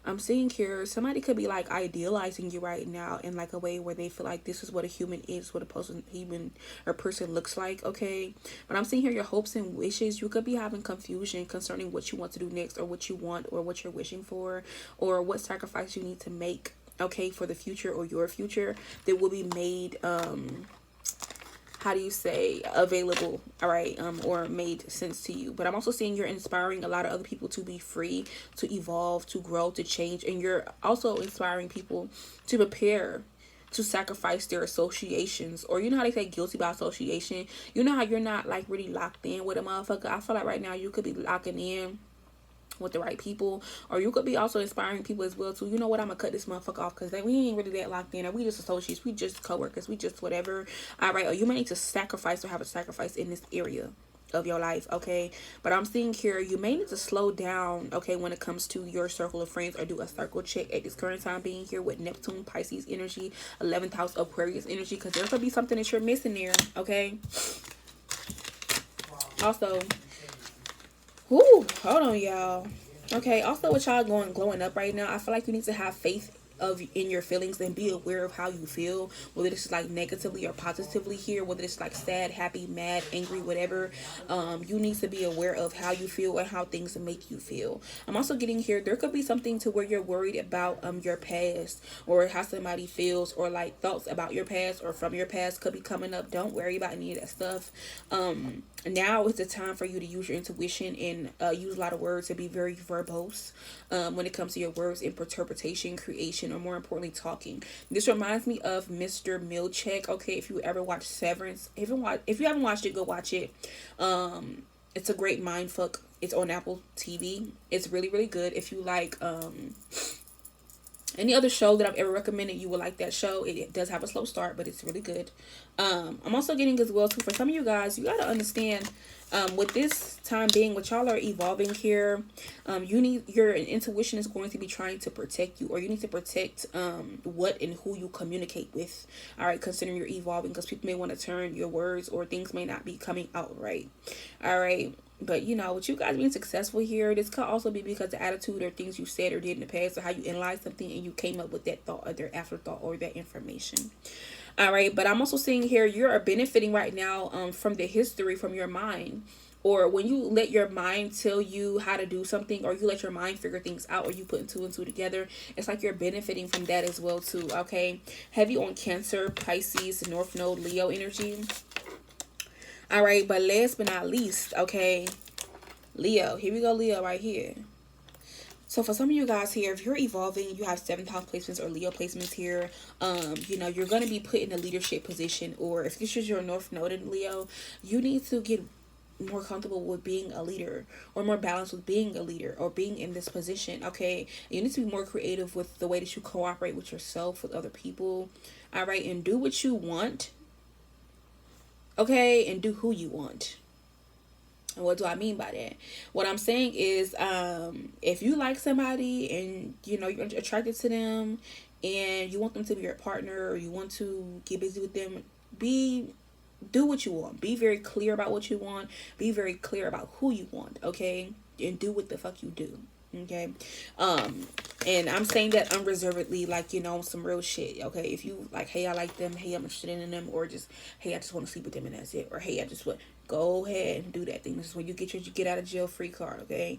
I'm seeing here somebody could be like idealizing you right now in like a way where they feel like this is what a human is, what a person looks like, okay? But I'm seeing here your hopes and wishes. You could be having confusion concerning what you want to do next, or what you want, or what you're wishing for, or what sacrifice you need to make, okay, for the future, or your future that will be made how do you say, available, all right, or made sense to you. But I'm also seeing you're inspiring a lot of other people to be free, to evolve, to grow, to change. And you're also inspiring people to prepare to sacrifice their associations, or you know how they say guilty by association. You know how you're not like really locked in with a motherfucker. I feel like right now you could be locking in with the right people, or you could be also inspiring people as well too. You know what, I'm gonna cut this motherfucker off because we ain't really that locked in, or we just associates, we just co-workers, we just whatever. All right, or you may need to sacrifice or have a sacrifice in this area of your life, okay? But I'm seeing here you may need to slow down, okay, when it comes to your circle of friends, or do a circle check at this current time being here with Neptune, Pisces energy, 11th house Aquarius energy, because there could be something that you're missing there, okay? Also, hold on, y'all. Okay, also with y'all glowing up right now, I feel like you need to have faith in your feelings and be aware of how you feel, whether it's like negatively or positively here, whether it's like sad, happy, mad, angry, whatever. You need to be aware of how you feel and how things make you feel. I'm also getting here there could be something to where you're worried about your past, or how somebody feels, or like thoughts about your past or from your past could be coming up. Don't worry about any of that stuff. Now is the time for you to use your intuition and use a lot of words, to be very verbose when it comes to your words, interpretation, creation, or more importantly, talking. This reminds me of Mr. Milchick. Okay, if you ever watch Severance, if you haven't watched it, go watch it. It's a great mind fuck. It's on Apple TV. It's really, really good. If you like any other show that I've ever recommended, you will like that show. It does have a slow start, but it's really good. I'm also getting as well too, for some of you guys, you got to understand with this time being, what y'all are evolving here, your intuition is going to be trying to protect you, or you need to protect what and who you communicate with, all right, considering you're evolving, because people may want to turn your words, or things may not be coming out right, all right. But you know, with you guys being successful here, this could also be because the attitude or things you said or did in the past, or how you analyzed something and you came up with that thought or their afterthought or that information. All right, but I'm also seeing here you're benefiting right now from the history from your mind, or when you let your mind tell you how to do something, or you let your mind figure things out, or you put two and two together, it's like you're benefiting from that as well too, okay? Heavy on Cancer, Pisces, North Node, Leo energy. All right, but last but not least, okay, Leo. Here we go, Leo, right here. So for some of you guys here, if you're evolving, you have 7th house placements or Leo placements here. You know, you're going to be put in a leadership position, or if this is your North Node in Leo, you need to get more comfortable with being a leader, or more balanced with being a leader, or being in this position. Okay, you need to be more creative with the way that you cooperate with yourself, with other people. All right, and do what you want. Okay, and do who you want. And what do I mean by that? What I'm saying is, if you like somebody and you know you're attracted to them, and you want them to be your partner, or you want to get busy with them, do what you want. Be very clear about what you want. Be very clear about who you want. Okay, and do what the fuck you do. Okay, and I'm saying that unreservedly, like, you know, some real shit. Okay, if you like, hey, I like them, hey, I'm interested in them, or just, hey, I just want to sleep with them and that's it, or hey, I just want, go ahead and do that thing. This is when you get your get out of jail free card. Okay,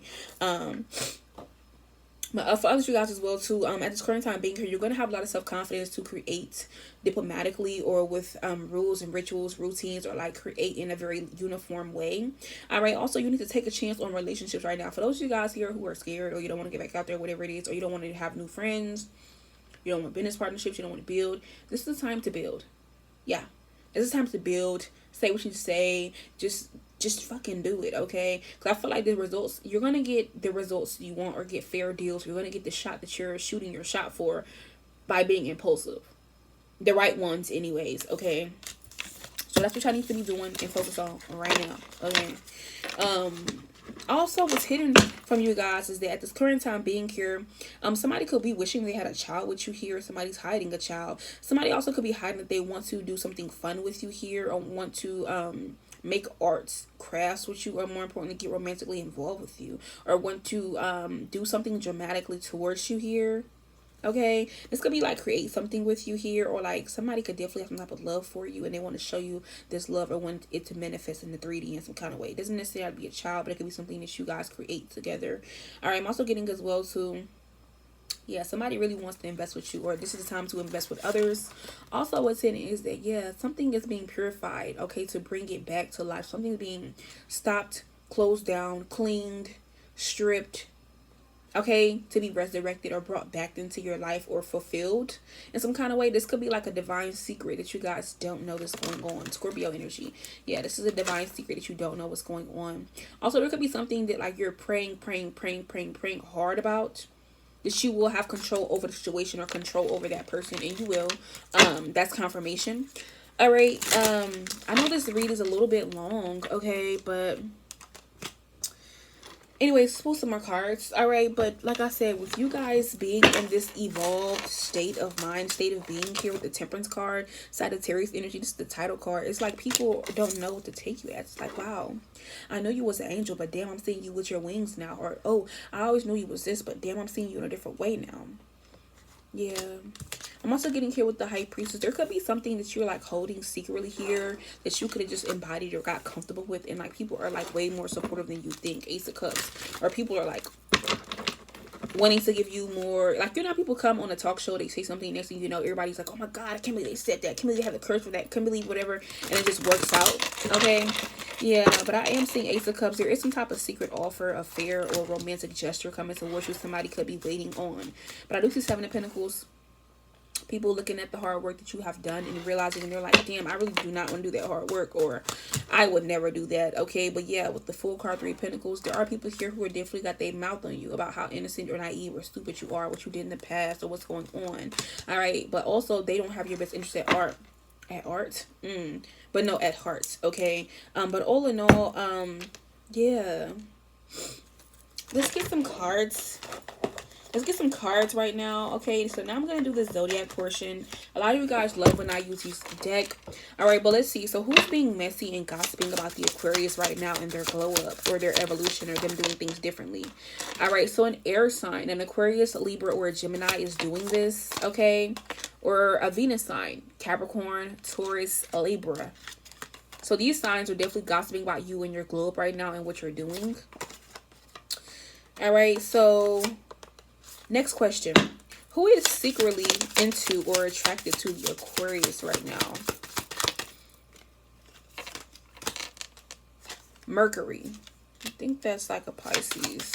but for others, you guys as well too, at this current time being here, you're going to have a lot of self-confidence to create diplomatically, or with rules and rituals, routines, or like create in a very uniform way. All right, also you need to take a chance on relationships right now. For those of you guys here who are scared, or you don't want to get back out there, whatever it is, or you don't want to have new friends, you don't want business partnerships, you don't want to build, this is the time to build. Yeah, this is time to build. Say what you say. Just fucking do it, okay? Because I feel like the results, you're going to get the results you want, or get fair deals. You're going to get the shot that you're shooting your shot for by being impulsive. The right ones anyways, okay? So that's what y'all need to be doing and focus on right now, okay? Also, what's hidden from you guys is that at this current time being here, somebody could be wishing they had a child with you here. Somebody's hiding a child. Somebody also could be hiding that they want to do something fun with you here, or want to make arts, crafts with you, or more importantly, get romantically involved with you, or want to do something dramatically towards you here. Okay, this could be like create something with you here, or like somebody could definitely have some type of love for you, and they want to show you this love, or want it to manifest in the 3D in some kind of way. It doesn't necessarily have to be a child, but it could be something that you guys create together. All right, I'm also getting as well too, yeah, somebody really wants to invest with you, or this is the time to invest with others. Also, what's hidden is that, yeah, something is being purified, okay, to bring it back to life. Something's being stopped, closed down, cleaned, stripped, okay, to be resurrected or brought back into your life, or fulfilled in some kind of way. This could be like a divine secret that you guys don't know that's going on. Scorpio energy. Yeah, this is a divine secret that you don't know what's going on. Also, there could be something that like you're praying hard about, that you will have control over the situation, or control over that person, and you will. That's confirmation. All right, I know this read is a little bit long, okay, but anyways, pull some more cards. All right, but like I said, with you guys being in this evolved state of mind, state of being here with the Temperance card, Sagittarius energy, this is the title card. It's like people don't know what to take you as. It's like, wow, I know you was an angel, but damn, I'm seeing you with your wings now. Or, oh, I always knew you was this, but damn, I'm seeing you in a different way now. Yeah. I'm also getting here with the High Priestess. There could be something that you're like holding secretly here that you could have just embodied or got comfortable with, and like people are like way more supportive than you think. Ace of Cups. Or people are like wanting to give you more, like, you know, people come on a talk show, they say something, next thing you know, everybody's like, oh my god, I can't believe they said that, I can't believe they have the courage for that, I can't believe whatever, and it just works out. Okay, yeah, but I am seeing Ace of Cups. There is some type of secret offer, affair, or romantic gesture coming towards you. Somebody could be waiting on, but I do see Seven of Pentacles. People looking at the hard work that you have done and realizing, and they're like, damn, I really do not want to do that hard work, or I would never do that. Okay, but yeah, with the full card, Three of Pentacles, there are people here who are definitely got their mouth on you about how innocent or naive or stupid you are, what you did in the past, or what's going on. All right, but also they don't have your best interest at but no, at heart. Okay, but all in all, yeah, let's get some cards. Let's get some cards right now. Okay, so now I'm going to do the Zodiac portion. A lot of you guys love when I use this deck. All right, but let's see. So who's being messy and gossiping about the Aquarius right now and their glow up, or their evolution, or them doing things differently? All right, so an air sign, an Aquarius, a Libra, or a Gemini is doing this, okay? Or a Venus sign, Capricorn, Taurus, a Libra. So these signs are definitely gossiping about you and your glow up right now and what you're doing. All right, so next question. Who is secretly into or attracted to the Aquarius right now? Mercury. I think that's like a Pisces.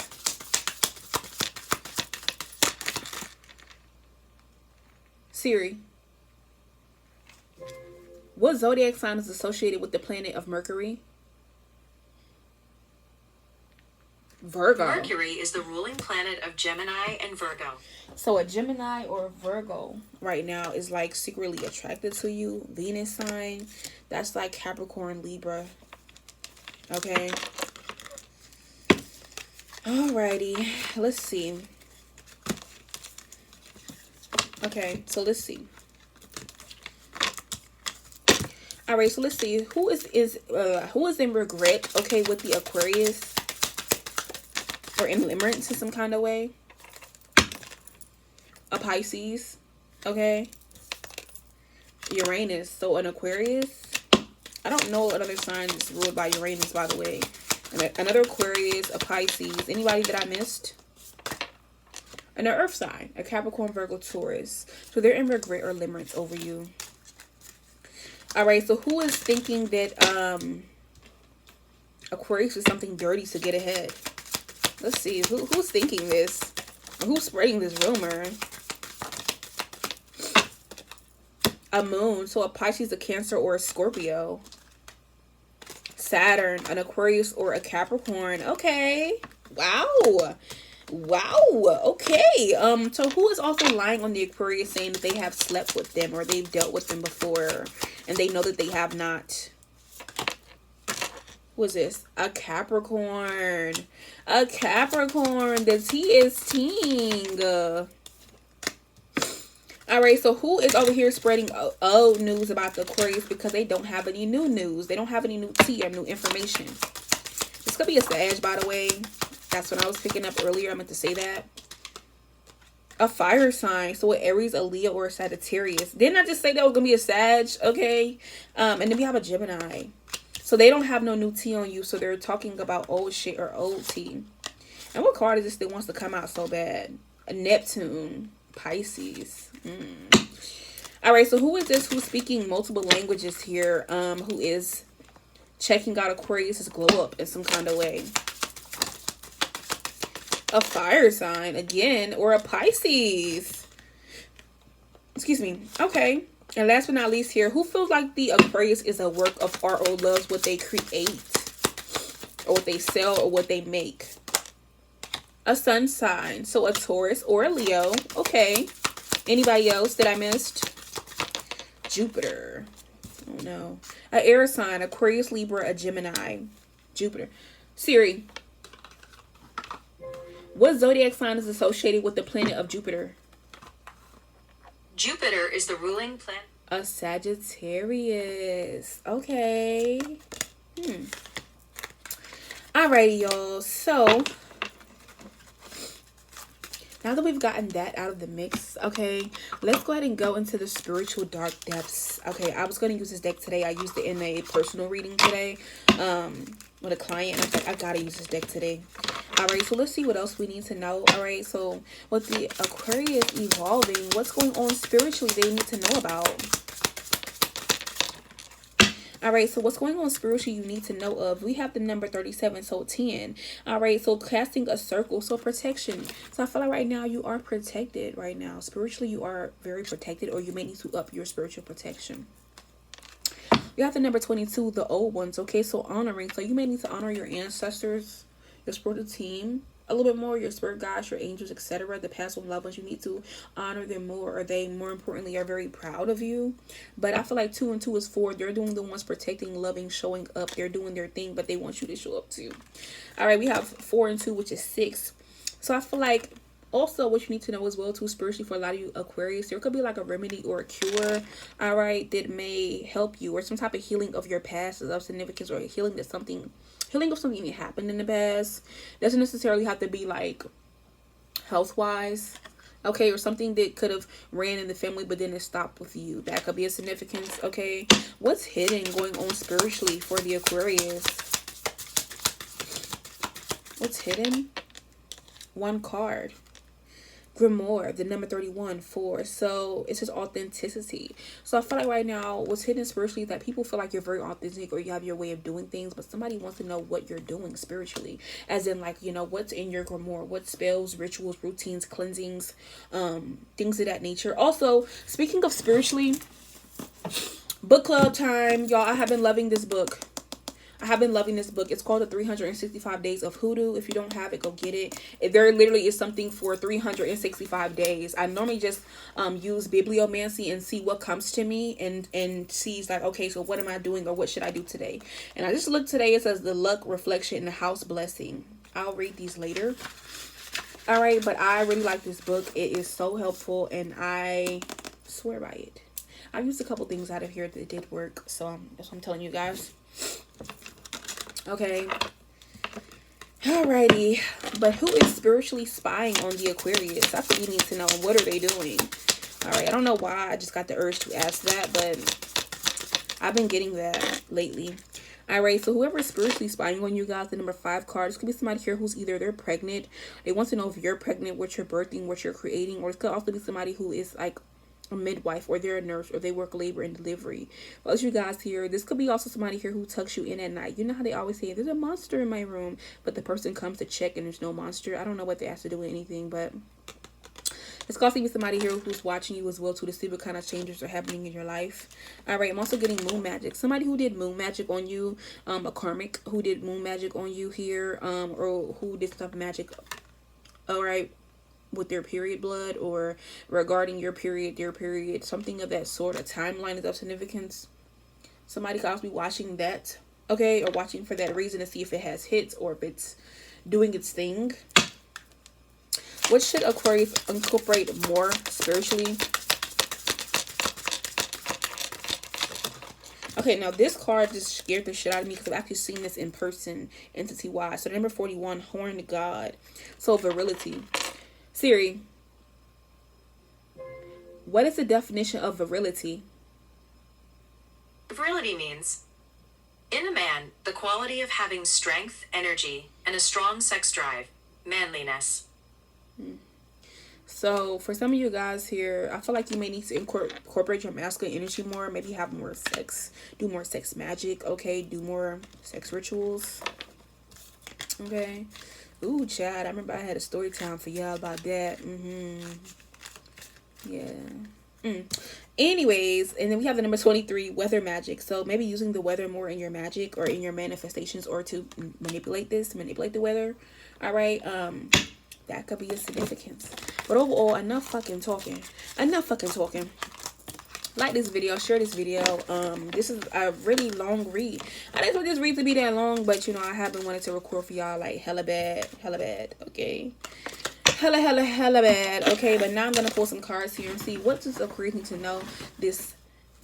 Siri, what zodiac sign is associated with the planet of Mercury? Virgo. Mercury is the ruling planet of Gemini and Virgo. So a Gemini or Virgo right now is like secretly attracted to you. Venus sign, that's like Capricorn, Libra. Okay. Alrighty, let's see. Okay, so let's see. All right, so let's see who is in regret, okay, with the Aquarius, or in limerence in some kind of way. A Pisces, okay. Uranus, so an Aquarius. I don't know another sign that's ruled by Uranus, by the way. Another Aquarius, a Pisces. Anybody that I missed? And an Earth sign, a Capricorn, Virgo, Taurus. So they're in regret or limerence over you. All right, so who is thinking that Aquarius is something dirty to get ahead? Let's see, who's thinking this? Or who's spreading this rumor? A moon, so a Pisces, a Cancer, or a Scorpio. Saturn, an Aquarius, or a Capricorn. Okay. Wow. Okay. So who is also lying on the Aquarius, saying that they have slept with them or they've dealt with them before and they know that they have not? Who is this? A Capricorn. A Capricorn. The tea is teeing. All right, so who is over here spreading old news about the Aquarius because they don't have any new news? They don't have any new tea or new information. This could be a Sag, by the way. That's what I was picking up earlier. I meant to say that. A fire sign. So an Aries, a Leo, or a Sagittarius. Didn't I just say that was going to be a Sag? Okay. And then we have a Gemini. So they don't have no new tea on you. So they're talking about old shit or old tea. And what card is this that wants to come out so bad? A Neptune. Pisces. All right, so who is this who's speaking multiple languages here? Who is checking out Aquarius's glow up in some kind of way? A fire sign again, or a Pisces. Excuse me. Okay. And last but not least here, who feels like the Aquarius is a work of art or loves what they create or what they sell or what they make? A sun sign, so a Taurus or a Leo. Okay. Anybody else that I missed? Jupiter. Oh no. A air sign, Aquarius, Libra, a Gemini. Jupiter. Siri, what zodiac sign is associated with the planet of Jupiter? Jupiter is the ruling planet. A Sagittarius. Okay. Alrighty, y'all. So now that we've gotten that out of the mix, okay, let's go ahead and go into the spiritual dark depths. Okay, I was going to use this deck today. I used it in a personal reading today with a client. And I was like, I got to use this deck today. All right, so let's see what else we need to know. All right, so with the Aquarius evolving, what's going on spiritually they need to know about? All right, so what's going on spiritually you need to know of? We have the number 37, so 10. All right, so casting a circle, so protection. So I feel like right now you are protected right now. Spiritually, you are very protected, or you may need to up your spiritual protection. You have the number 22, the old ones, okay? So honoring. So you may need to honor your ancestors, your spiritual team a little bit more, your spirit guides, your angels, etc. The past loved ones, you need to honor them more, or they, more importantly, are very proud of you. But I feel like 2 and 2 is 4. They're doing the ones protecting, loving, showing up. They're doing their thing, but they want you to show up too. All right, we have 4 and 2, which is 6. So I feel like also what you need to know as well too, spiritually, for a lot of you Aquarius, there could be like a remedy or a cure, all right, that may help you, or some type of healing of your past of significance, or healing of something that happened in the past. Doesn't necessarily have to be like health wise, okay, or something that could have ran in the family but then it stopped with you. That could be a significance. Okay, what's hidden going on spiritually for the Aquarius? What's hidden? One card. Grimoire, the number 31 for. So it's just authenticity. So I feel like right now what's hidden spiritually is that people feel like you're very authentic or you have your way of doing things, but somebody wants to know what you're doing spiritually, as in like, you know, what's in your grimoire, what spells, rituals, routines, cleansings, things of that nature. Also, speaking of spiritually, book club time, y'all. I have been loving this book. It's called the 365 Days of Hoodoo. If you don't have it, go get it. There literally is something for 365 days. I normally just use bibliomancy and see what comes to me and sees like, okay, so what am I doing or what should I do today? And I just looked today. It says the luck, reflection, and the house blessing. I'll read these later. All right, but I really like this book. It is so helpful and I swear by it. I've used a couple things out of here that did work, so that's what I'm telling you guys. Okay. Alrighty. But who is spiritually spying on the Aquarius? That's what you need to know. What are they doing? Alright. I don't know why I just got the urge to ask that, but I've been getting that lately. Alright, so whoever is spiritually spying on you guys, the number 5 card, this could be somebody here who's either they're pregnant, they want to know if you're pregnant, what you're birthing, what you're creating, or it could also be somebody who is like a midwife, or they're a nurse, or they work labor and delivery. For those you guys here, this could be also somebody here who tucks you in at night. You know how they always say, there's a monster in my room, but the person comes to check and there's no monster. I don't know what they have to do with anything, but it's also be somebody here who's watching you as well too, to see what kind of changes are happening in your life. All right, I'm also getting moon magic. Somebody who did moon magic on you, a karmic who did moon magic on you here, or who did stuff magic. All right, with their period blood or regarding your period, their period, something of that sort. A timeline is of significance. Somebody could also be watching that, okay, or watching for that reason to see if it has hits or if it's doing its thing. What should Aquarius incorporate more spiritually? Okay, now this card just scared the shit out of me because I've actually seen this in person, entity-wise. So number 41, Horned God. So virility. Siri, what is the definition of virility? Virility means, in a man, the quality of having strength, energy, and a strong sex drive, manliness. So for some of you guys here, I feel like you may need to incorporate your masculine energy more. Maybe have more sex, do more sex magic, okay? Do more sex rituals, okay? Ooh, Chad, I remember I had a story time for y'all about that. Yeah. Anyways, and then we have the number 23, weather magic. So maybe using the weather more in your magic or in your manifestations, or to manipulate the weather. All right. That could be a significance. But overall, enough fucking talking. Like this video, share this video. This is a really long read. I didn't want this read to be that long, but you know, I have been wanting to record for y'all like hella bad, okay? Hella bad, okay? But now I'm gonna pull some cards here and see what does Aquarius need to know this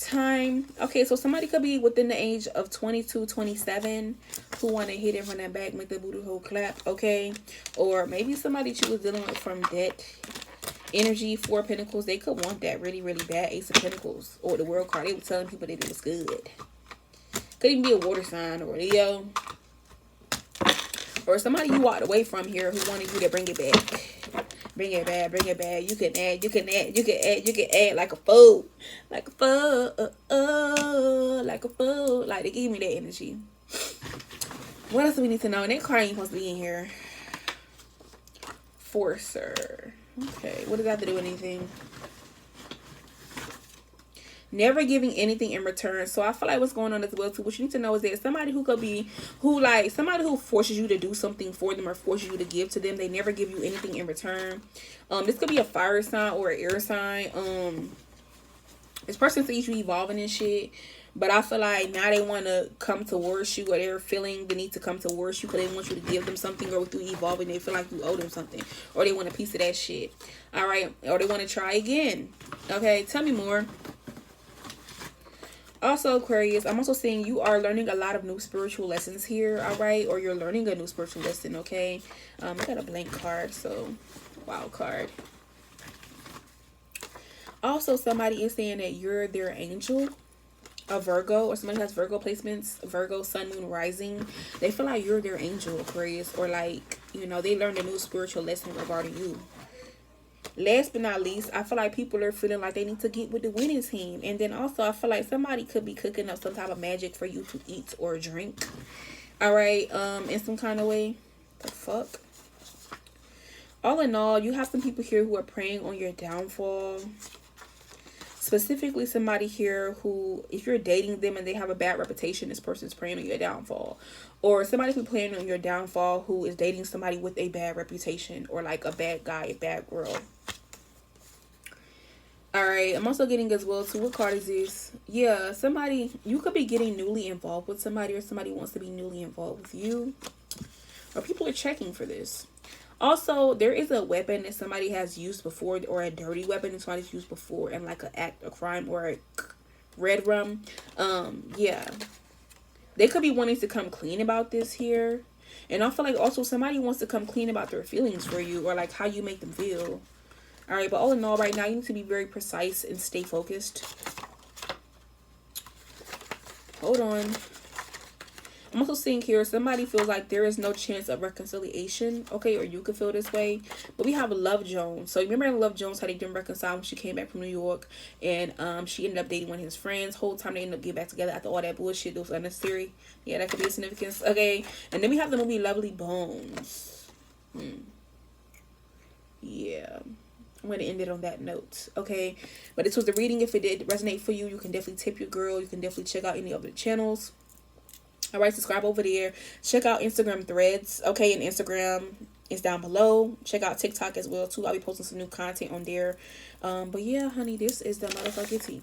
time. Okay, so somebody could be within the age of 22, 27 who want to hit it from that back, make the booty hole clap, okay? Or maybe somebody you was dealing with from debt energy. 4 of Pentacles, they could want that really bad. Ace of Pentacles or the World card, they were telling people that it was good. Could even be a water sign or a Leo, or somebody you walked away from here who wanted you to bring it back. Bring it back. You can add like a fool. Like they gave me that energy. What else do we need to know? And that card ain't supposed to be in here. Forcer. Okay, what does that have to do with anything? Never giving anything in return. So I feel like what's going on as well too, what you need to know is that somebody who could be, somebody who forces you to do something for them or forces you to give to them, they never give you anything in return. This could be a fire sign or an air sign. This person sees you evolving and shit, but I feel like now they want to come towards you, or they're feeling the need to come towards you because they want you to give them something, or through evolving they feel like you owe them something, or they want a piece of that shit. All right, or they want to try again. Okay, tell me more. Also, Aquarius, I'm also seeing you are learning a lot of new spiritual lessons here, all right? Or you're learning a new spiritual lesson, okay? I got a blank card, so wild card. Also, somebody is saying that you're their angel, a Virgo, or somebody who has Virgo placements, Virgo, sun, moon, rising. They feel like you're their angel, Aquarius, or like, you know, they learned a new spiritual lesson regarding you. Last but not least, I feel like people are feeling like they need to get with the winning team. And then also, I feel like somebody could be cooking up some type of magic for you to eat or drink. Alright, in some kind of way. The fuck? All in all, you have some people here who are preying on your downfall. Specifically, somebody here who, if you're dating them and they have a bad reputation, this person's preying on your downfall. Or somebody who's preying on your downfall who is dating somebody with a bad reputation, or like a bad guy, a bad girl. Alright, I'm also getting as well too. What card is this? Yeah, somebody, you could be getting newly involved with somebody, or somebody wants to be newly involved with you. Or people are checking for this. Also, there is a weapon that somebody has used before, or a dirty weapon that somebody's used before in like a crime or a red rum. Yeah. They could be wanting to come clean about this here. And I feel like also somebody wants to come clean about their feelings for you, or like how you make them feel. Alright, but all in all, right now, you need to be very precise and stay focused. Hold on. I'm also seeing here, somebody feels like there is no chance of reconciliation, okay? Or you could feel this way. But we have Love Jones. So remember Love Jones, how they didn't reconcile when she came back from New York. And she ended up dating one of his friends. Whole time they ended up getting back together after all that bullshit that was unnecessary. Yeah, that could be a significance. Okay. And then we have the movie Lovely Bones. Yeah. I'm going to end it on that note, okay? But this was the reading. If it did resonate for you, you can definitely tip your girl. You can definitely check out any other channels. All right, subscribe over there. Check out Instagram Threads, okay? And Instagram is down below. Check out TikTok as well, too. I'll be posting some new content on there. But yeah, honey, this is the motherfucking tea.